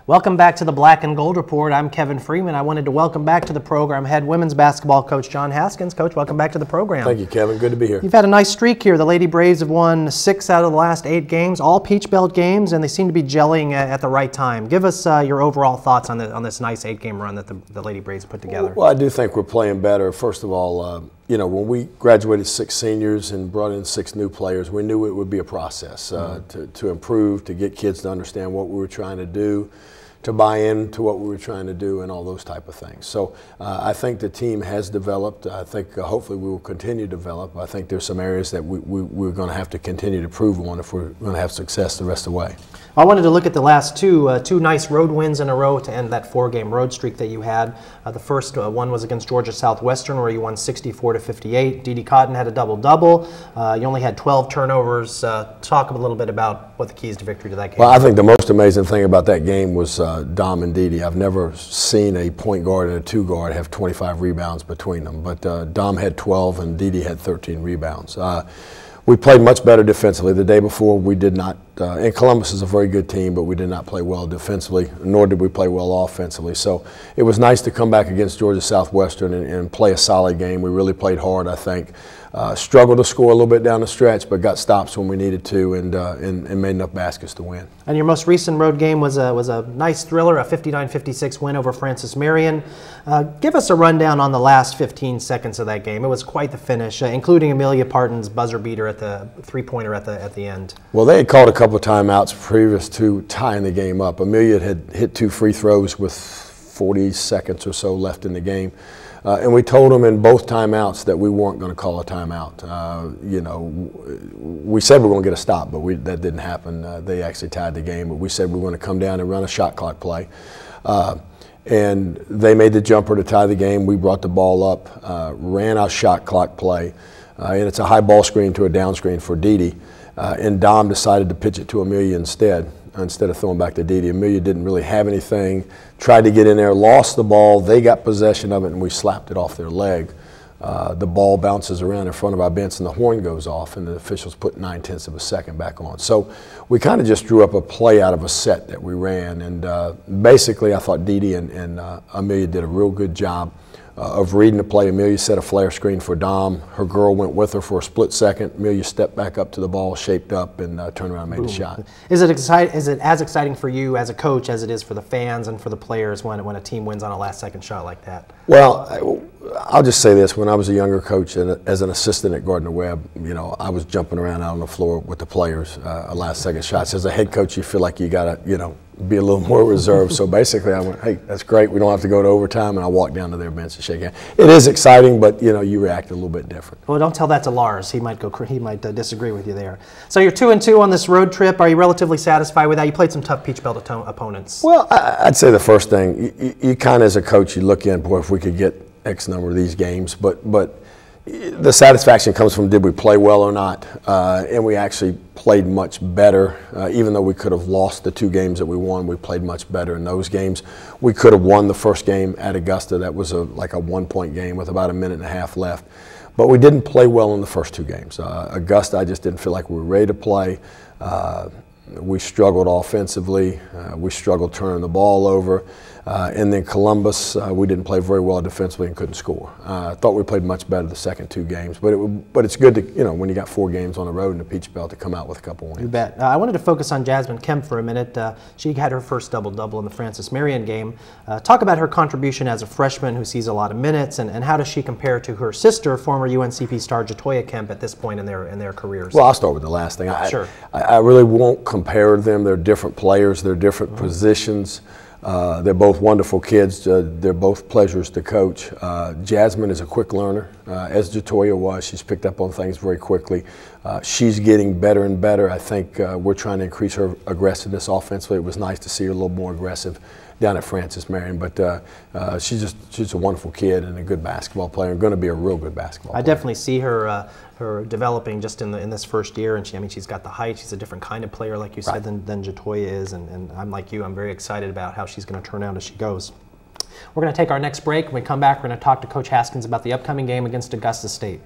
Welcome back to the Black and Gold Report. I'm Kevin Freeman. I wanted to welcome back to the program head women's basketball coach John Haskins. Coach, welcome back to the program. Thank you, Kevin. Good to be here. You've had a nice streak here. The Lady Braves have won 6 out of the last 8 games, all Peach Belt games, and they seem to be gelling at the right time. Give us your overall thoughts on this nice 8-game run that the Lady Braves put together. Well, I do think we're playing better. First of all, you know, when we graduated 6 seniors and brought in 6 new players, we knew it would be a process to improve, to get kids to understand what we were trying to do, to buy into what we were trying to do, and all those type of things. So I think the team has developed. I think hopefully we will continue to develop. I think there's some areas that we're going to have to continue to improve on if we're going to have success the rest of the way. I wanted to look at the last two nice road wins in a row to end that 4-game road streak that you had. The first one was against Georgia Southwestern, where you won 64-58. Dee Dee Cotton had a double-double. You only had 12 turnovers. Talk a little bit about what the keys to victory to that game. Well, I think the most amazing thing about that game was Dom and Dee Dee. I've never seen a point guard and a 2-guard have 25 rebounds between them, but Dom had 12 and Dee Dee had 13 rebounds. We played much better defensively. The day before, we did not, and Columbus is a very good team, but we did not play well defensively, nor did we play well offensively. So it was nice to come back against Georgia Southwestern and play a solid game. We really played hard, I think. Struggled to score a little bit down the stretch, but got stops when we needed to and made enough baskets to win. And your most recent road game was a nice thriller, a 59-56 win over Francis Marion. Give us a rundown on the last 15 seconds of that game. It was quite the finish, including Amelia Parton's buzzer beater at the three-pointer at the end. Well, they had called a couple of timeouts previous to tying the game up. Amelia had hit 2 free throws with 40 seconds or so left in the game. And we told them in both timeouts that we weren't going to call a timeout. You know, we said we were going to get a stop, but that didn't happen. They actually tied the game, but we said we were going to come down and run a shot clock play. And they made the jumper to tie the game. We brought the ball up, ran our shot clock play, and it's a high ball screen to a down screen for Dee Dee. And Dom decided to pitch it to Amelia instead of throwing back to Dee Dee. Amelia didn't really have anything, tried to get in there, lost the ball. They got possession of it, and we slapped it off their leg. The ball bounces around in front of our bench, and the horn goes off, and the officials put 9/10 of a second back on. So we kind of just drew up a play out of a set that we ran, and basically I thought Dee Dee and Amelia did a real good job of reading the play. Amelia set a flare screen for Dom. Her girl went with her for a split second. Amelia stepped back up to the ball, shaped up, and turned around and made a shot. Is it as exciting for you as a coach as it is for the fans and for the players when a team wins on a last-second shot like that? Well, I'll just say this. When I was a younger coach and as an assistant at Gardner-Webb, you know, I was jumping around out on the floor with the players, last-second shots. As a head coach, you feel like you got to, you know, be a little more reserved. So basically I went, hey, that's great. We don't have to go to overtime. And I walked down to their bench and shake hands. It is exciting, but, you know, you react a little bit different. Well, don't tell that to Lars. He might disagree with you there. So you're 2-2 on this road trip. Are you relatively satisfied with that? You played some tough Peach Belt opponents. Well, I'd say the first thing, you kind of as a coach, you look in, boy, if we could get X number of these games, but the satisfaction comes from did we play well or not, and we actually played much better. Even though we could have lost the 2 games that we won, we played much better in those games. We could have won the first game at Augusta. That was like a 1-point game with about a minute and a half left. But we didn't play well in the first 2 games. Augusta, I just didn't feel like we were ready to play. We struggled offensively. We struggled turning the ball over. And then Columbus, we didn't play very well defensively and couldn't score. I thought we played much better the second 2 games, but it's good to, you know, when you got 4 games on the road in the Peach Belt to come out with a couple wins. You bet. I wanted to focus on Jasmine Kemp for a minute. She had her first double-double in the Francis Marion game. Talk about her contribution as a freshman who sees a lot of minutes, and how does she compare to her sister, former UNCP star Jatoya Kemp, at this point in their careers? Well, I'll start with the last thing. Sure. I really won't compare them. They're different players. They're different positions. They're both wonderful kids. They're both pleasures to coach. Jasmine is a quick learner, as Jatoya was. She's picked up on things very quickly. She's getting better and better. I think we're trying to increase her aggressiveness offensively. It was nice to see her a little more aggressive down at Francis Marion, but she's a wonderful kid and a good basketball player, and going to be a real good basketball player. I definitely see her developing just in this first year, and she's got the height. She's a different kind of player, like you said, than Jatoya is, and I'm like you. I'm very excited about how she's going to turn out as she goes. We're going to take our next break. When we come back, we're going to talk to Coach Haskins about the upcoming game against Augusta State.